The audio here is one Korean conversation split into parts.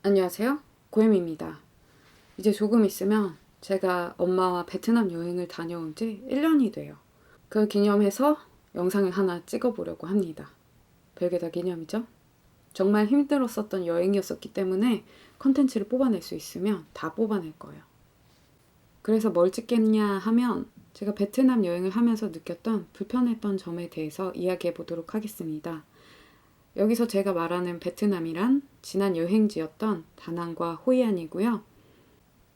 안녕하세요. 고엠입니다. 이제 조금 있으면 제가 엄마와 베트남 여행을 다녀온 지 1년이 돼요. 그 기념해서 영상을 하나 찍어보려고 합니다. 별게 다 기념이죠? 정말 힘들었었던 여행이었었기 때문에 컨텐츠를 뽑아낼 수 있으면 다 뽑아낼 거예요. 그래서 뭘 찍겠냐 하면 제가 베트남 여행을 하면서 느꼈던 불편했던 점에 대해서 이야기해 보도록 하겠습니다. 여기서 제가 말하는 베트남이란 지난 여행지였던 다낭과 호이안이고요.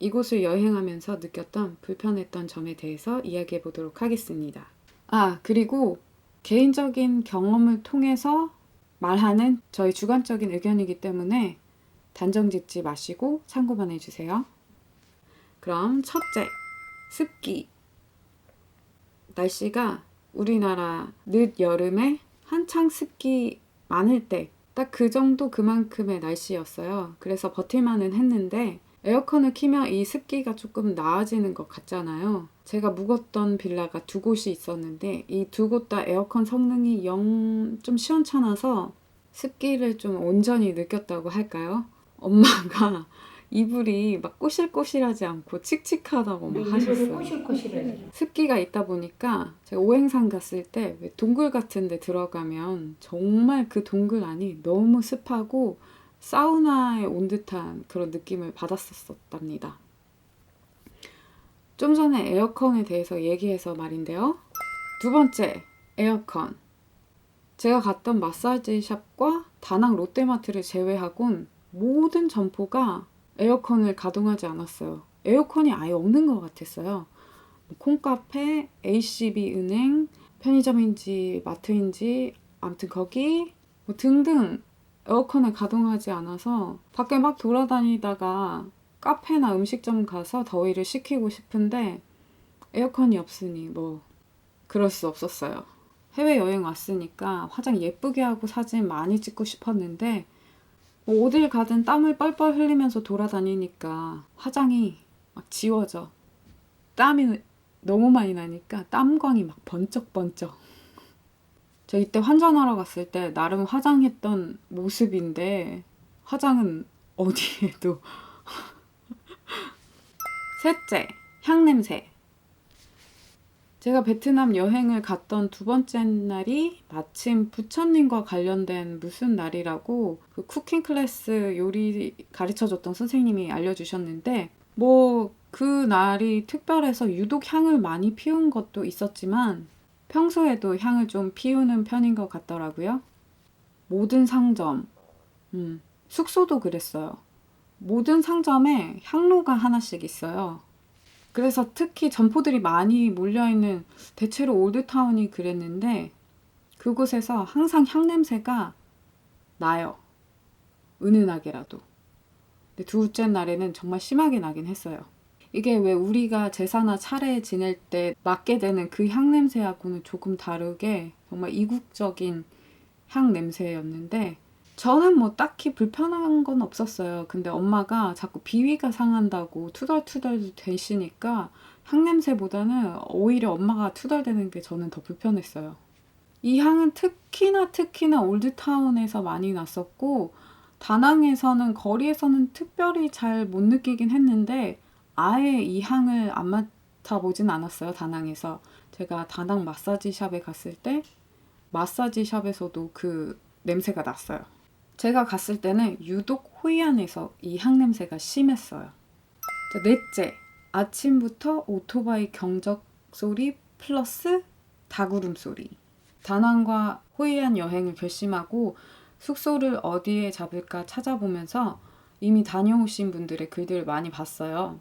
이곳을 여행하면서 느꼈던 불편했던 점에 대해서 이야기해 보도록 하겠습니다. 그리고 개인적인 경험을 통해서 말하는 저희 주관적인 의견이기 때문에 단정 짓지 마시고 참고만 해주세요. 그럼 첫째, 습기. 날씨가 우리나라 늦여름에 한창 습기 많을 때 딱 그 정도 그만큼의 날씨였어요. 그래서 버틸만은 했는데 에어컨을 키면 이 습기가 조금 나아지는 것 같잖아요. 제가 묵었던 빌라가 두 곳이 있었는데 이 두 곳 다 에어컨 성능이 좀 시원찮아서 습기를 좀 온전히 느꼈다고 할까요? 엄마가 이불이 막 꼬실꼬실하지 않고 칙칙하다고 막 하셨어요. 꼬실꼬실해. 습기가 있다 보니까 제가 오행산 갔을 때 왜 동굴 같은 데 들어가면 정말 그 동굴 안이 너무 습하고 사우나에 온 듯한 그런 느낌을 받았었답니다. 좀 전에 에어컨에 대해서 얘기해서 말인데요. 두 번째, 에어컨. 제가 갔던 마사지 샵과 다낭 롯데마트를 제외하곤 모든 점포가 에어컨을 가동하지 않았어요. 에어컨이 아예 없는 것 같았어요. 콩카페, ACB 은행, 편의점인지 마트인지 아무튼 거기 등등 에어컨을 가동하지 않아서 밖에 막 돌아다니다가 카페나 음식점 가서 더위를 식히고 싶은데 에어컨이 없으니 그럴 수 없었어요. 해외여행 왔으니까 화장 예쁘게 하고 사진 많이 찍고 싶었는데 어딜 가든 땀을 뻘뻘 흘리면서 돌아다니니까 화장이 막 지워져. 땀이 너무 많이 나니까 땀광이 막 번쩍번쩍. 저 이때 환전하러 갔을 때 나름 화장했던 모습인데 화장은 어디에도. 셋째, 향냄새. 제가 베트남 여행을 갔던 두 번째 날이 마침 부처님과 관련된 무슨 날이라고 그 쿠킹 클래스 요리 가르쳐줬던 선생님이 알려주셨는데 그 날이 특별해서 유독 향을 많이 피운 것도 있었지만 평소에도 향을 좀 피우는 편인 것 같더라고요. 모든 상점, 숙소도 그랬어요. 모든 상점에 향로가 하나씩 있어요. 그래서 특히 점포들이 많이 몰려있는 대체로 올드타운이 그랬는데 그곳에서 항상 향냄새가 나요. 은은하게라도. 근데 둘째 날에는 정말 심하게 나긴 했어요. 이게 왜 우리가 제사나 차례 지낼 때 맡게 되는 그 향 냄새하고는 조금 다르게 정말 이국적인 향 냄새였는데 저는 딱히 불편한 건 없었어요. 근데 엄마가 자꾸 비위가 상한다고 투덜투덜 대시니까 향 냄새보다는 오히려 엄마가 투덜대는 게 저는 더 불편했어요. 이 향은 특히나 올드타운에서 많이 났었고 다낭에서는 거리에서는 특별히 잘 못 느끼긴 했는데 아예 이 향을 안 맡아보진 않았어요. 다낭에서. 제가 다낭 마사지 샵에 갔을 때 마사지 샵에서도 그 냄새가 났어요. 제가 갔을 때는 유독 호이안에서 이 향 냄새가 심했어요. 자, 넷째, 아침부터 오토바이 경적 소리 플러스 닭울음 소리. 다낭과 호이안 여행을 결심하고 숙소를 어디에 잡을까 찾아보면서 이미 다녀오신 분들의 글들을 많이 봤어요.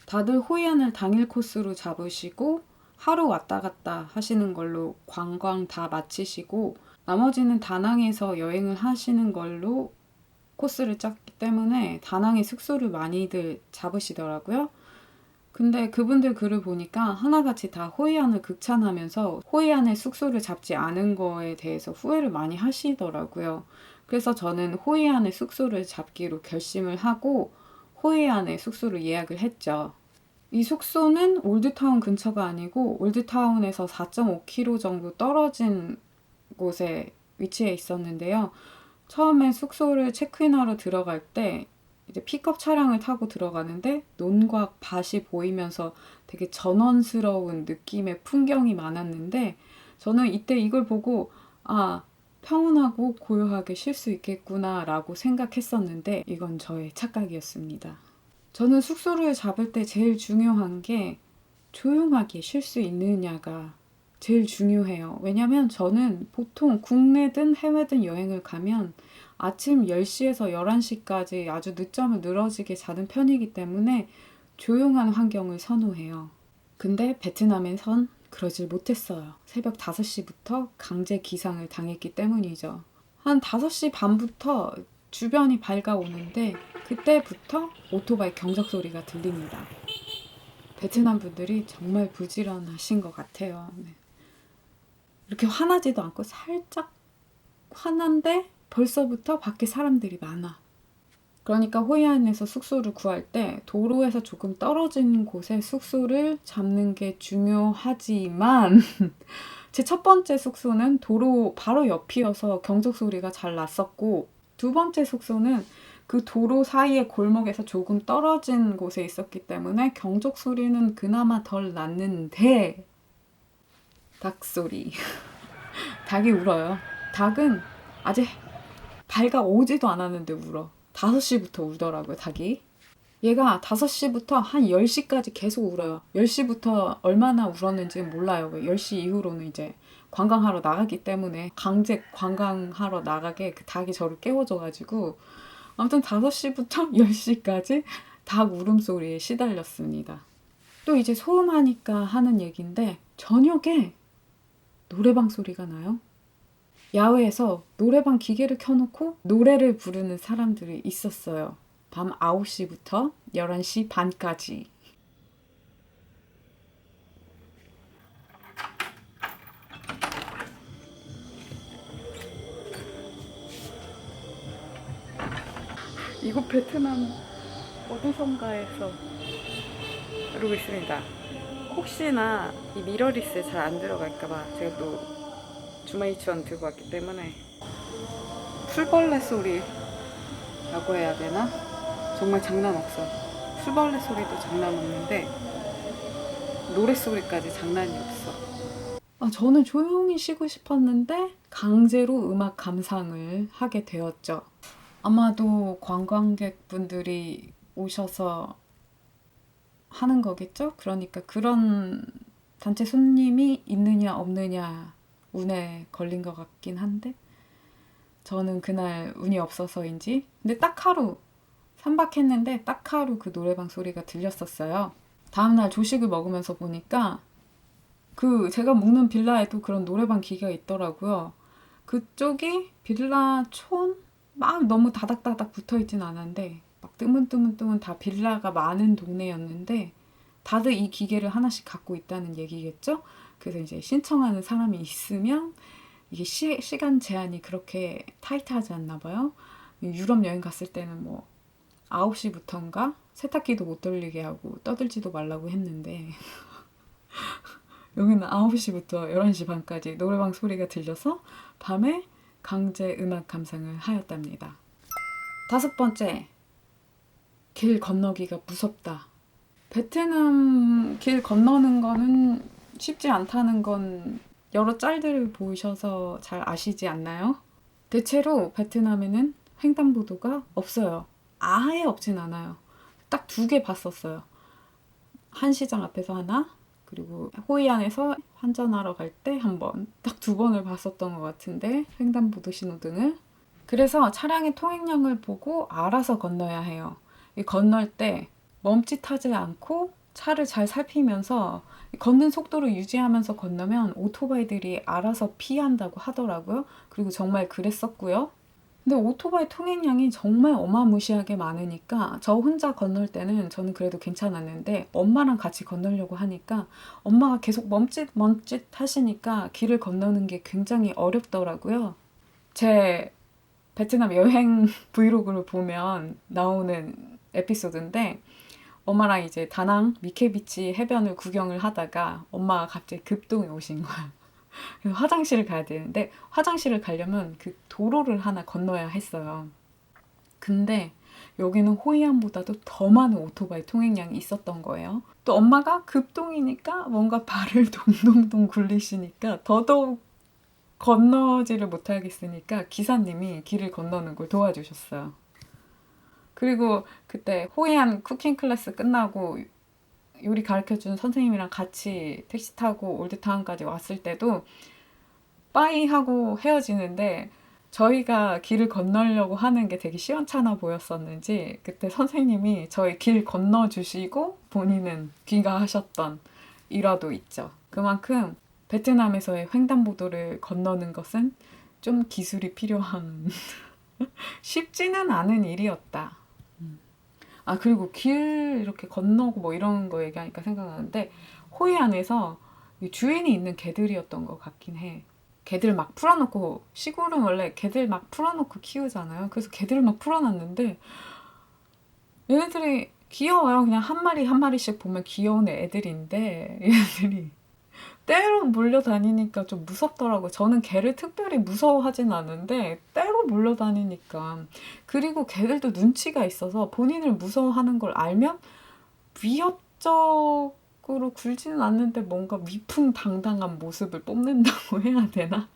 다들 호이안을 당일 코스로 잡으시고 하루 왔다 갔다 하시는 걸로 관광 다 마치시고 나머지는 다낭에서 여행을 하시는 걸로 코스를 짰기 때문에 다낭에 숙소를 많이들 잡으시더라고요. 근데 그분들 글을 보니까 하나같이 다 호이안을 극찬하면서 호이안에 숙소를 잡지 않은 거에 대해서 후회를 많이 하시더라고요. 그래서 저는 호이안에 숙소를 잡기로 결심을 하고 호이안에 숙소를 예약을 했죠. 이 숙소는 올드타운 근처가 아니고 올드타운에서 4.5km 정도 떨어진 곳에 위치해 있었는데요. 처음에 숙소를 체크인하러 들어갈 때 이제 픽업 차량을 타고 들어가는데 논과 밭이 보이면서 되게 전원스러운 느낌의 풍경이 많았는데 저는 이때 이걸 보고 평온하고 고요하게 쉴 수 있겠구나 라고 생각했었는데 이건 저의 착각이었습니다. 저는 숙소를 잡을 때 제일 중요한 게 조용하게 쉴 수 있느냐가 제일 중요해요. 왜냐면 저는 보통 국내든 해외든 여행을 가면 아침 10시에서 11시까지 아주 늦잠을 늘어지게 자는 편이기 때문에 조용한 환경을 선호해요. 근데 베트남에선 그러질 못했어요. 새벽 5시부터 강제 기상을 당했기 때문이죠. 한 5시 반부터 주변이 밝아오는데 그때부터 오토바이 경적 소리가 들립니다. 베트남 분들이 정말 부지런하신 것 같아요. 네. 이렇게 화나지도 않고 살짝 화난데 벌써부터 밖에 사람들이 많아. 그러니까 호이안에서 숙소를 구할 때 도로에서 조금 떨어진 곳에 숙소를 잡는 게 중요하지만 제 첫 번째 숙소는 도로 바로 옆이어서 경적 소리가 잘 났었고 두 번째 숙소는 그 도로 사이의 골목에서 조금 떨어진 곳에 있었기 때문에 경적 소리는 그나마 덜 났는데 닭 소리. 닭이 울어요. 닭은 아직 밝아오지도 않았는데 울어. 5시부터 울더라고요, 닭이. 얘가 5시부터 한 10시까지 계속 울어요. 10시부터 얼마나 울었는지는 몰라요. 10시 이후로는 이제 관광하러 나가기 때문에 강제 관광하러 나가게 그 닭이 저를 깨워줘가지고 아무튼 5시부터 10시까지 닭 울음소리에 시달렸습니다. 또 이제 소음하니까 하는 얘기인데 저녁에 노래방 소리가 나요. 야외에서 노래방 기계를 켜놓고 노래를 부르는 사람들이 있었어요. 밤 9시부터 11시 반까지. 이곳 베트남 어디선가에서 이러고 있습니다. 혹시나 이 미러리스에 잘 안 들어갈까봐 제가 또 주마이천 들고 왔기 때문에 풀벌레 소리라고 해야 되나? 정말 장난 없어. 풀벌레 소리도 장난 없는데 노래 소리까지 장난이 없어. 저는 조용히 쉬고 싶었는데 강제로 음악 감상을 하게 되었죠. 아마도 관광객분들이 오셔서 하는 거겠죠? 그러니까 그런 단체 손님이 있느냐 없느냐 운에 걸린 것 같긴 한데 저는 그날 운이 없어서인지 근데 딱 하루 3박했는데 딱 하루 그 노래방 소리가 들렸었어요. 다음날 조식을 먹으면서 보니까 그 제가 묵는 빌라에도 그런 노래방 기계가 있더라고요. 그쪽이 빌라촌 막 너무 다닥다닥 붙어있진 않았는데 막 뜨문뜨문뜨문 다 빌라가 많은 동네였는데 다들 이 기계를 하나씩 갖고 있다는 얘기겠죠? 그래서 이제 신청하는 사람이 있으면 이게 시간 제한이 그렇게 타이트하지 않나 봐요. 유럽 여행 갔을 때는 뭐 9시부터인가 세탁기도 못 돌리게 하고 떠들지도 말라고 했는데 여기는 9시부터 11시 반까지 노래방 소리가 들려서 밤에 강제 음악 감상을 하였답니다. 5번째, 길 건너기가 무섭다. 베트남 길 건너는 거는 쉽지 않다는 건 여러 짤들을 보셔서 잘 아시지 않나요? 대체로 베트남에는 횡단보도가 없어요. 아예 없진 않아요. 딱 2개 봤었어요. 한시장 앞에서 하나, 그리고 호이안에서 환전하러 갈 때 한 번, 딱 2번을 봤었던 것 같은데 횡단보도 신호등을. 그래서 차량의 통행량을 보고 알아서 건너야 해요. 이 건널 때 멈칫하지 않고 차를 잘 살피면서 걷는 속도를 유지하면서 건너면 오토바이들이 알아서 피한다고 하더라고요. 그리고 정말 그랬었고요. 근데 오토바이 통행량이 정말 어마무시하게 많으니까 저 혼자 건널 때는 저는 그래도 괜찮았는데 엄마랑 같이 건너려고 하니까 엄마가 계속 멈칫 하시니까 길을 건너는 게 굉장히 어렵더라고요. 제 베트남 여행 브이로그를 보면 나오는 에피소드인데 엄마랑 이제 다낭 미케비치 해변을 구경을 하다가 엄마가 갑자기 급동에 오신 거야. 그래서 화장실을 가야 되는데 화장실을 가려면 그 도로를 하나 건너야 했어요. 근데 여기는 호이안보다도 더 많은 오토바이 통행량이 있었던 거예요. 또 엄마가 급동이니까 뭔가 발을 동동동 굴리시니까 더더욱 건너지를 못하겠으니까 기사님이 길을 건너는 걸 도와주셨어요. 그리고 그때 호이안 쿠킹 클래스 끝나고 요리 가르쳐준 선생님이랑 같이 택시 타고 올드타운까지 왔을 때도 빠이 하고 헤어지는데 저희가 길을 건너려고 하는 게 되게 시원찮아 보였었는지 그때 선생님이 저희 길 건너주시고 본인은 귀가하셨던 일화도 있죠. 그만큼 베트남에서의 횡단보도를 건너는 것은 좀 기술이 필요한 쉽지는 않은 일이었다. 아, 그리고 길 이렇게 건너고 뭐 이런 거 얘기하니까 생각나는데 호이안에서 주인이 있는 개들이었던 것 같긴 해. 개들 막 풀어놓고 시골은 원래 개들 막 풀어놓고 키우잖아요. 그래서 개들 막 풀어놨는데 얘네들이 귀여워요. 그냥 한 마리 한 마리씩 보면 귀여운 애들인데 얘네들이 때로 몰려다니니까 좀 무섭더라고요. 저는 개를 특별히 무서워하진 않은데 때로 몰려다니니까. 그리고 개들도 눈치가 있어서 본인을 무서워하는 걸 알면 위협적으로 굴지는 않는데 뭔가 위풍당당한 모습을 뽐낸다고 해야 되나?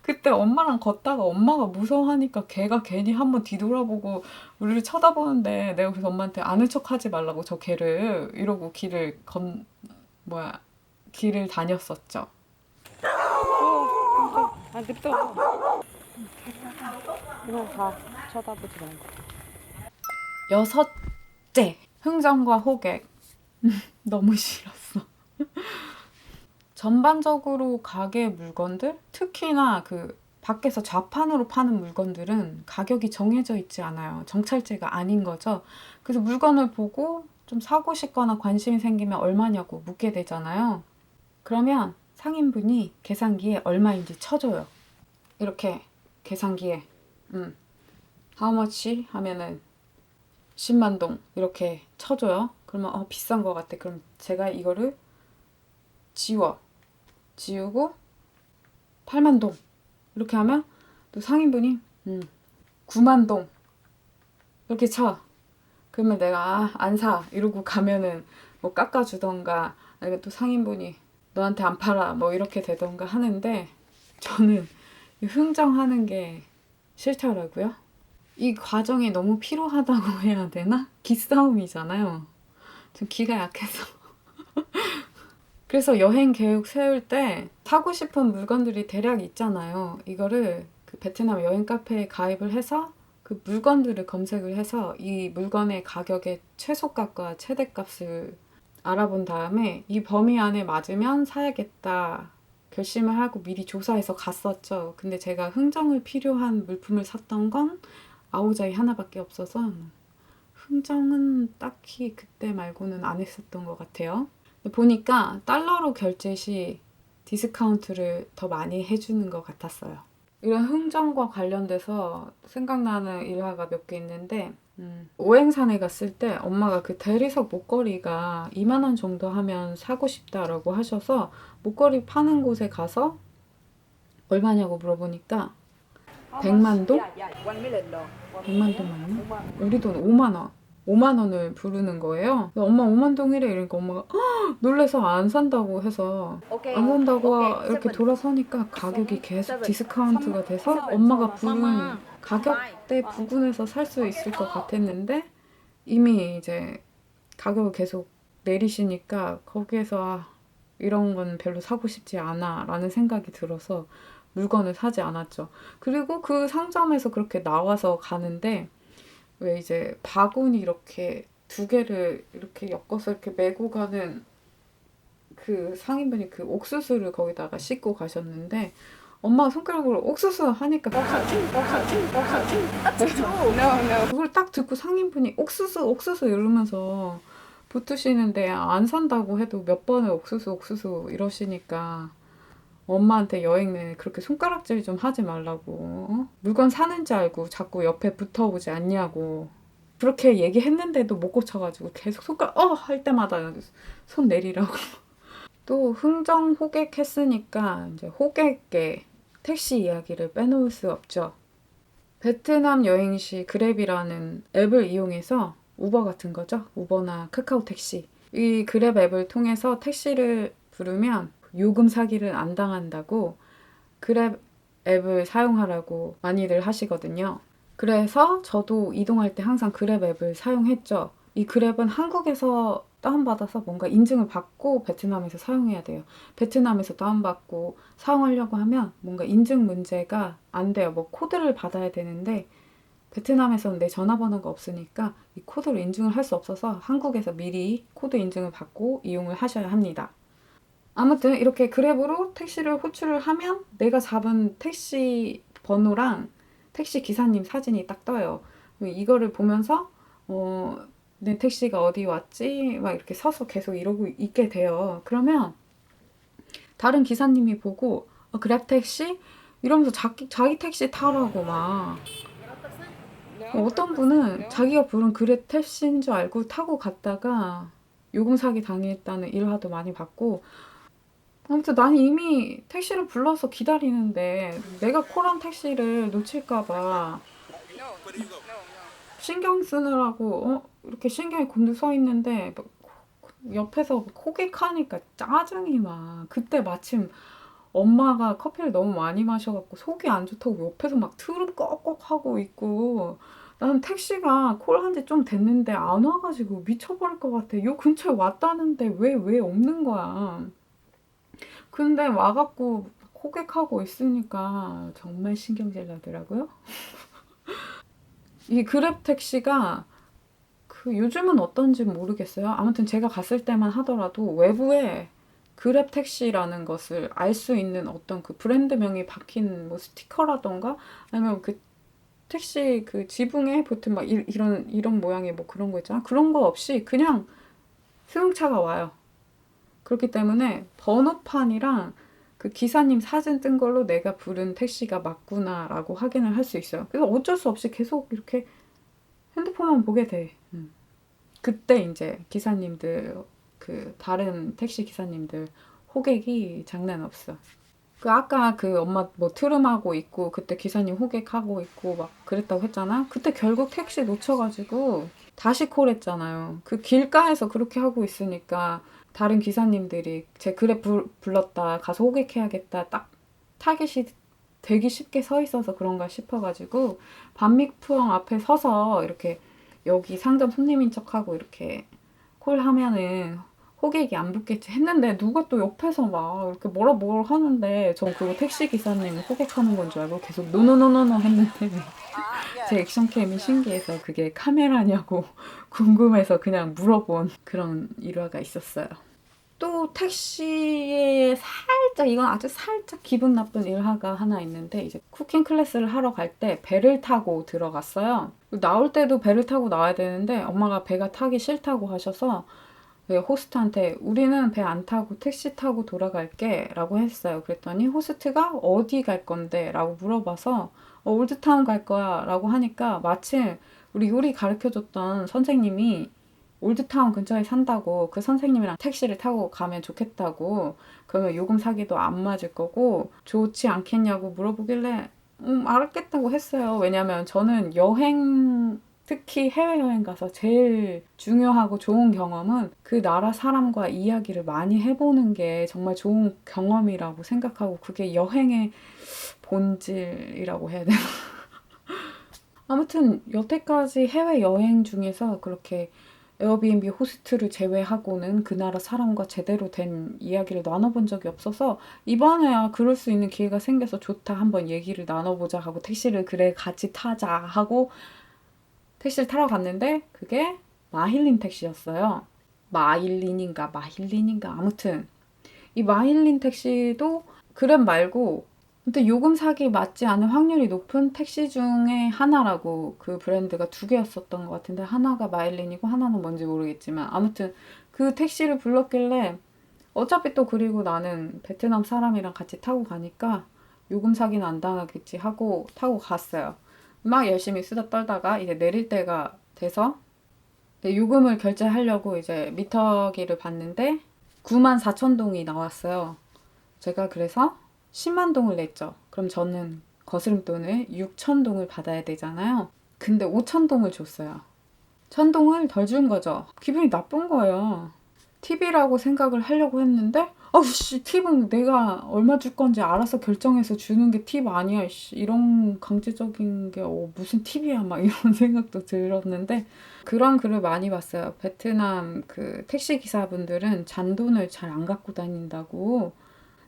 그때 엄마랑 걷다가 엄마가 무서워하니까 개가 괜히 한번 뒤돌아보고 우리를 쳐다보는데 내가 그래서 엄마한테 아는 척하지 말라고 저 개를 이러고 길을 다녔었죠. 아, 냅둬. 그냥 다 쳐다보지 말고. 여섯째, 흥정과 호객. 너무 싫었어. 전반적으로 가게 물건들, 특히나 그 밖에서 좌판으로 파는 물건들은 가격이 정해져 있지 않아요. 정찰제가 아닌 거죠. 그래서 물건을 보고 좀 사고 싶거나 관심이 생기면 얼마냐고 묻게 되잖아요. 그러면 상인분이 계산기에 얼마인지 쳐줘요. 이렇게 계산기에 How much? 하면은 10만 동 이렇게 쳐줘요. 그러면 비싼 거 같아. 그럼 제가 이거를 지우고 8만 동 이렇게 하면 또 상인분이 9만 동 이렇게 쳐. 그러면 내가 안 사 이러고 가면은 뭐 깎아주던가 아니면 또 상인분이 너한테 안 팔아 뭐 이렇게 되던가 하는데 저는 흥정하는 게 싫더라고요. 이 과정이 너무 피로하다고 해야 되나? 기싸움이잖아요. 좀 기가 약해서. 그래서 여행 계획 세울 때 사고 싶은 물건들이 대략 있잖아요. 이거를 그 베트남 여행 카페에 가입을 해서 그 물건들을 검색을 해서 이 물건의 가격의 최소값과 최대값을 알아본 다음에 이 범위 안에 맞으면 사야겠다 결심을 하고 미리 조사해서 갔었죠. 근데 제가 흥정을 필요한 물품을 샀던 건 아오자이 하나밖에 없어서 흥정은 딱히 그때 말고는 안 했었던 것 같아요. 보니까 달러로 결제 시 디스카운트를 더 많이 해주는 것 같았어요. 이런 흥정과 관련돼서 생각나는 일화가 몇 개 있는데 오행산에 갔을 때 엄마가 그 대리석 목걸이가 2만 원 정도 하면 사고 싶다라고 하셔서 목걸이 파는 곳에 가서 얼마냐고 물어보니까 100만 동? 100만 동 맞나? 우리 돈 5만 원. 5만 원을 부르는 거예요. 엄마 5만 동이래 이러니까 엄마가 놀래서 안 산다고 해서 안 산다고 이렇게 돌아서니까 가격이 계속 디스카운트가 돼서 엄마가 부른 가격대 부근에서 살 수 있을 것 같았는데 이미 이제 가격을 계속 내리시니까 거기에서 이런 건 별로 사고 싶지 않아 라는 생각이 들어서 물건을 사지 않았죠. 그리고 그 상점에서 그렇게 나와서 가는데 왜 이제 바구니 이렇게 두 개를 이렇게 엮어서 이렇게 메고 가는 그 상인분이 그 옥수수를 거기다가 씻고 가셨는데 엄마가 손가락으로 옥수수 하니까 그걸 딱 듣고 상인분이 옥수수 이러면서 붙으시는데 안 산다고 해도 몇 번을 옥수수 이러시니까 엄마한테 여행 내내 그렇게 손가락질 좀 하지 말라고 물건 사는지 알고 자꾸 옆에 붙어오지 않냐고 그렇게 얘기했는데도 못 고쳐가지고 계속 손가락 할 때마다 손 내리라고 또 흥정 호객 했으니까 이제 호객의 택시 이야기를 빼놓을 수 없죠. 베트남 여행 시 그랩이라는 앱을 이용해서 우버 같은 거죠. 우버나 카카오 택시. 이 그랩 앱을 통해서 택시를 부르면 요금 사기를 안 당한다고 그랩 앱을 사용하라고 많이들 하시거든요. 그래서 저도 이동할 때 항상 그랩 앱을 사용했죠. 이 그랩은 한국에서 다운받아서 뭔가 인증을 받고 베트남에서 사용해야 돼요. 베트남에서 다운받고 사용하려고 하면 뭔가 인증 문제가 안 돼요. 뭐 코드를 받아야 되는데 베트남에서는 내 전화번호가 없으니까 이 코드로 인증을 할 수 없어서 한국에서 미리 코드 인증을 받고 이용을 하셔야 합니다. 아무튼 이렇게 그랩으로 택시를 호출을 하면 내가 잡은 택시 번호랑 택시 기사님 사진이 딱 떠요. 이거를 보면서 내 택시가 어디 왔지? 막 이렇게 서서 계속 이러고 있게 돼요. 그러면 다른 기사님이 보고 그랩 택시? 이러면서 자기 택시 타라고 막 어떤 분은 자기가 부른 그랩 택시인 줄 알고 타고 갔다가 요금 사기 당했다는 일화도 많이 봤고 아무튼 난 이미 택시를 불러서 기다리는데 내가 콜한 택시를 놓칠까봐 신경 쓰느라고 이렇게 신경이 곤두 서 있는데 옆에서 호객하니까 짜증이 막 그때 마침 엄마가 커피를 너무 많이 마셔갖고 속이 안 좋다고 옆에서 막 트름 꺽꺽 하고 있고 나는 택시가 콜한 지 좀 됐는데 안 와가지고 미쳐버릴 것 같아. 요 근처에 왔다는데 왜 없는 거야. 근데 와갖고 호객하고 있으니까 정말 신경질 나더라고요. 이 그랩 택시가 요즘은 어떤지 모르겠어요. 아무튼 제가 갔을 때만 하더라도 외부에 그랩 택시라는 것을 알 수 있는 어떤 그 브랜드명이 박힌 뭐 스티커라던가 아니면 그 택시 그 지붕에 보통 막 이런 모양의 뭐 그런 거 있잖아. 그런 거 없이 그냥 승용차가 와요. 그렇기 때문에 번호판이랑 그 기사님 사진 뜬 걸로 내가 부른 택시가 맞구나라고 확인을 할 수 있어요. 그래서 어쩔 수 없이 계속 이렇게 핸드폰만 보게 돼. 그때 이제 기사님들 그 다른 택시 기사님들 호객이 장난 없어. 그 아까 그 엄마 뭐 트름하고 있고 그때 기사님 호객하고 있고 막 그랬다고 했잖아. 그때 결국 택시 놓쳐가지고 다시 콜했잖아요. 그 길가에서 그렇게 하고 있으니까 다른 기사님들이 제 그랩 불렀다 가서 호객해야겠다 딱 타깃이 되기 쉽게 서 있어서 그런가 싶어가지고 반미푸엉 앞에 서서 이렇게 여기 상점 손님인 척하고 이렇게 콜하면은 호객이 안 붙겠지 했는데 누가 또 옆에서 막 이렇게 뭘 하는데 전 그거 택시 기사님 호객하는 건 줄 알고 계속 노노노노노 했는데 제 액션캠이 신기해서 그게 카메라냐고 궁금해서 그냥 물어본 그런 일화가 있었어요. 또 택시에 살짝 이건 아주 살짝 기분 나쁜 일화가 하나 있는데 이제 쿠킹 클래스를 하러 갈 때 배를 타고 들어갔어요. 나올 때도 배를 타고 나와야 되는데 엄마가 배가 타기 싫다고 하셔서 호스트한테 우리는 배 안 타고 택시 타고 돌아갈게 라고 했어요. 그랬더니 호스트가 어디 갈 건데 라고 물어봐서 올드타운 갈 거야 라고 하니까 마침 우리 요리 가르쳐줬던 선생님이 올드타운 근처에 산다고 그 선생님이랑 택시를 타고 가면 좋겠다고 그러면 요금 사기도 안 맞을 거고 좋지 않겠냐고 물어보길래 알았겠다고 했어요. 왜냐면 저는 여행 특히 해외여행 가서 제일 중요하고 좋은 경험은 그 나라 사람과 이야기를 많이 해보는 게 정말 좋은 경험이라고 생각하고 그게 여행의 본질이라고 해야 되나? 아무튼 여태까지 해외여행 중에서 그렇게 에어비앤비 호스트를 제외하고는 그 나라 사람과 제대로 된 이야기를 나눠본 적이 없어서 이번에야 그럴 수 있는 기회가 생겨서 좋다 한번 얘기를 나눠보자 하고 택시를 그래 같이 타자 하고 택시를 타러 갔는데 그게 마힐린 택시였어요. 마힐린인가 아무튼 이 마힐린 택시도 그랩 말고 근데 요금 사기 맞지 않을 확률이 높은 택시 중에 하나라고 그 브랜드가 두 개였었던 것 같은데 하나가 마일린이고 하나는 뭔지 모르겠지만 아무튼 그 택시를 불렀길래 어차피 또 그리고 나는 베트남 사람이랑 같이 타고 가니까 요금 사기는 안 당하겠지 하고 타고 갔어요. 막 열심히 수다 떨다가 이제 내릴 때가 돼서 요금을 결제하려고 이제 미터기를 봤는데 94,000동이 나왔어요. 제가 그래서 10만 동을 냈죠. 그럼 저는 거스름돈을 6,000동을 받아야 되잖아요. 근데 5,000동을 줬어요. 1,000동을 덜 준 거죠. 기분이 나쁜 거예요. 팁이라고 생각을 하려고 했는데 아우씨, 팁은 내가 얼마 줄 건지 알아서 결정해서 주는 게 팁 아니야. 이런 강제적인 게 무슨 팁이야 막 이런 생각도 들었는데 그런 글을 많이 봤어요. 베트남 그 택시 기사분들은 잔돈을 잘 안 갖고 다닌다고.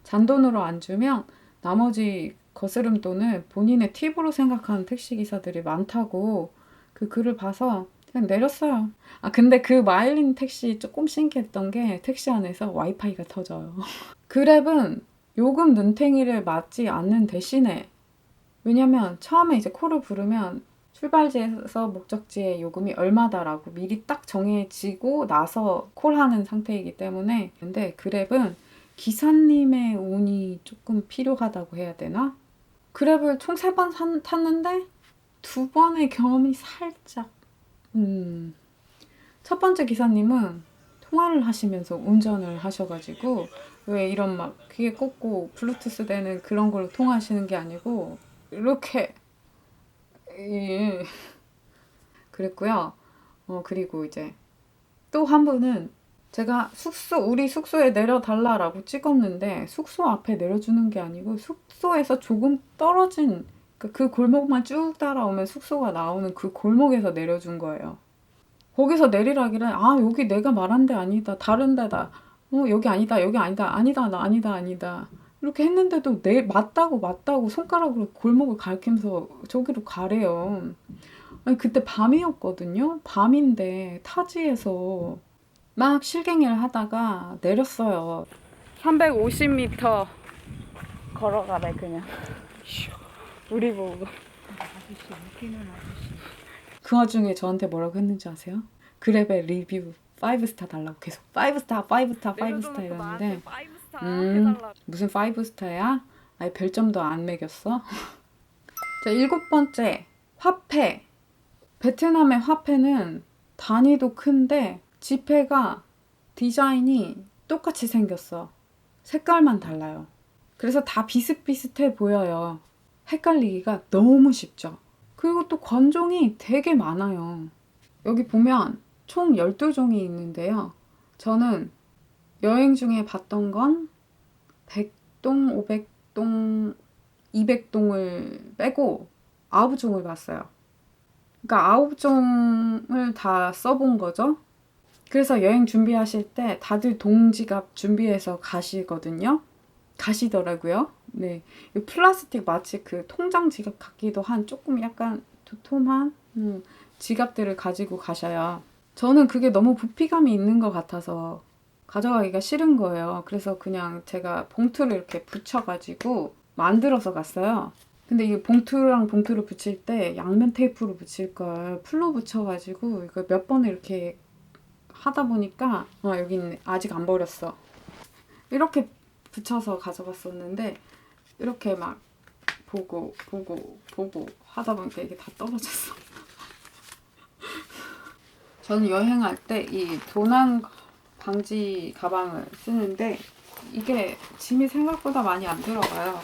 잔돈으로 안 주면 나머지 거스름 돈을 본인의 팁으로 생각하는 택시 기사들이 많다고 그 글을 봐서 그냥 내렸어요. 근데 그 마일린 택시 조금 신기했던 게 택시 안에서 와이파이가 터져요. 그랩은 요금 눈탱이를 맞지 않는 대신에 왜냐면 처음에 이제 콜을 부르면 출발지에서 목적지의 요금이 얼마다라고 미리 딱 정해지고 나서 콜하는 상태이기 때문에 근데 그랩은 기사님의 운이 조금 필요하다고 해야 되나? 그랩을 총 3번 탔는데 2번의 경험이 살짝 첫 번째 기사님은 통화를 하시면서 운전을 하셔가지고 왜 이런 막 귀에 꽂고 블루투스 되는 그런 걸로 통화하시는 게 아니고 이렇게 그랬고요. 그리고 이제 또 한 분은 제가 우리 숙소에 내려달라라고 찍었는데 숙소 앞에 내려주는 게 아니고 숙소에서 조금 떨어진 그 골목만 쭉 따라오면 숙소가 나오는 그 골목에서 내려준 거예요. 거기서 내리라길래 여기 내가 말한 데 아니다. 다른 데다. 여기 아니다. 여기 아니다. 아니다. 나 아니다. 아니다. 이렇게 했는데도 맞다고 손가락으로 골목을 가리키면서 저기로 가래요. 아니 그때 밤이었거든요. 밤인데 타지에서 막 실갱이를 하다가 내렸어요. 350m 걸어가래 그냥. 우리 보고. 아저씨 웃기는 아저씨. 그 와중에 저한테 뭐라고 했는지 아세요? 그랩의 리뷰 5스타 달라고 계속 5스타 이랬는데 무슨 5스타야? 아예 별점도 안 매겼어? 자, 7번째 화폐. 베트남의 화폐는 단위도 큰데 지폐가 디자인이 똑같이 생겼어. 색깔만 달라요. 그래서 다 비슷비슷해 보여요. 헷갈리기가 너무 쉽죠. 그리고 또 권종이 되게 많아요. 여기 보면 총 12종이 있는데요. 저는 여행 중에 봤던 건 100동, 500동, 200동을 빼고 9종을 봤어요. 그러니까 9종을 다 써본 거죠. 그래서 여행 준비하실 때 다들 동지갑 준비해서 가시더라고요. 네, 이 플라스틱 마치 그 통장 지갑 같기도 한 조금 약간 도톰한 지갑들을 가지고 가셔요. 저는 그게 너무 부피감이 있는 것 같아서 가져가기가 싫은 거예요. 그래서 그냥 제가 봉투를 이렇게 붙여가지고 만들어서 갔어요. 근데 이 봉투랑 봉투를 붙일 때 양면 테이프로 붙일 걸 풀로 붙여가지고 이거 몇 번을 이렇게 하다 보니까 여기 있네. 아직 안 버렸어. 이렇게 붙여서 가져갔었는데 이렇게 막 보고 하다 보니까 이게 다 떨어졌어. 저는 여행할 때 이 도난 방지 가방을 쓰는데 이게 짐이 생각보다 많이 안 들어가요.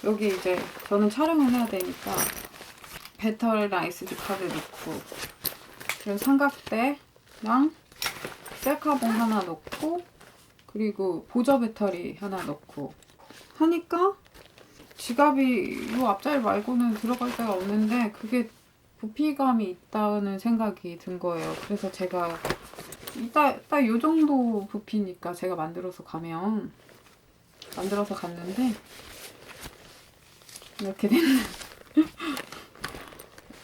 여기 이제 저는 촬영을 해야 되니까 배터리랑 SD 카드 넣고 그리고 삼각대랑 셀카봉 하나 넣고 그리고 보조 배터리 하나 넣고 하니까 지갑이 이 앞자리 말고는 들어갈 데가 없는데 그게 부피감이 있다는 생각이 든 거예요. 그래서 제가 딱 요 정도 부피니까 제가 만들어서 갔는데 이렇게 됐네.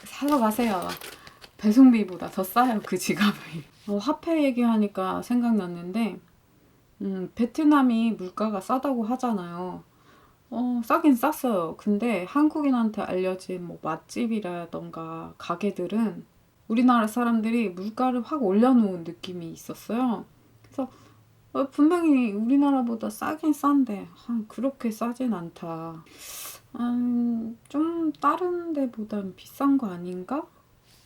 사러 가세요. 배송비보다 더 싸요 그 지갑이. 화폐 얘기하니까 생각났는데 베트남이 물가가 싸다고 하잖아요. 싸긴 쌌어요. 근데 한국인한테 알려진 뭐 맛집이라던가 가게들은 우리나라 사람들이 물가를 확 올려놓은 느낌이 있었어요. 그래서 분명히 우리나라보다 싸긴 싼데 그렇게 싸진 않다. 좀 다른 데보단 비싼 거 아닌가?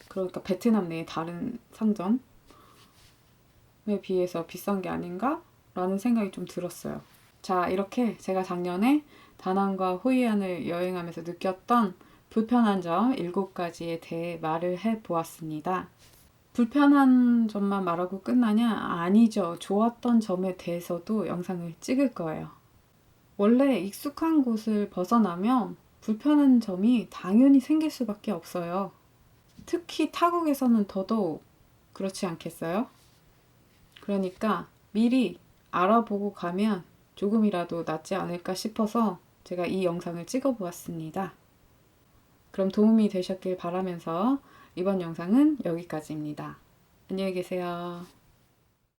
그러니까 베트남 내의 다른 상점에 비해서 비싼 게 아닌가? 라는 생각이 좀 들었어요. 자, 이렇게 제가 작년에 다낭과 호이안을 여행하면서 느꼈던 불편한 점 7가지에 대해 말을 해보았습니다. 불편한 점만 말하고 끝나냐? 아니죠. 좋았던 점에 대해서도 영상을 찍을 거예요. 원래 익숙한 곳을 벗어나면 불편한 점이 당연히 생길 수밖에 없어요. 특히 타국에서는 더더욱 그렇지 않겠어요? 그러니까 미리 알아보고 가면 조금이라도 낫지 않을까 싶어서 제가 이 영상을 찍어 보았습니다. 그럼 도움이 되셨길 바라면서 이번 영상은 여기까지입니다. 안녕히 계세요.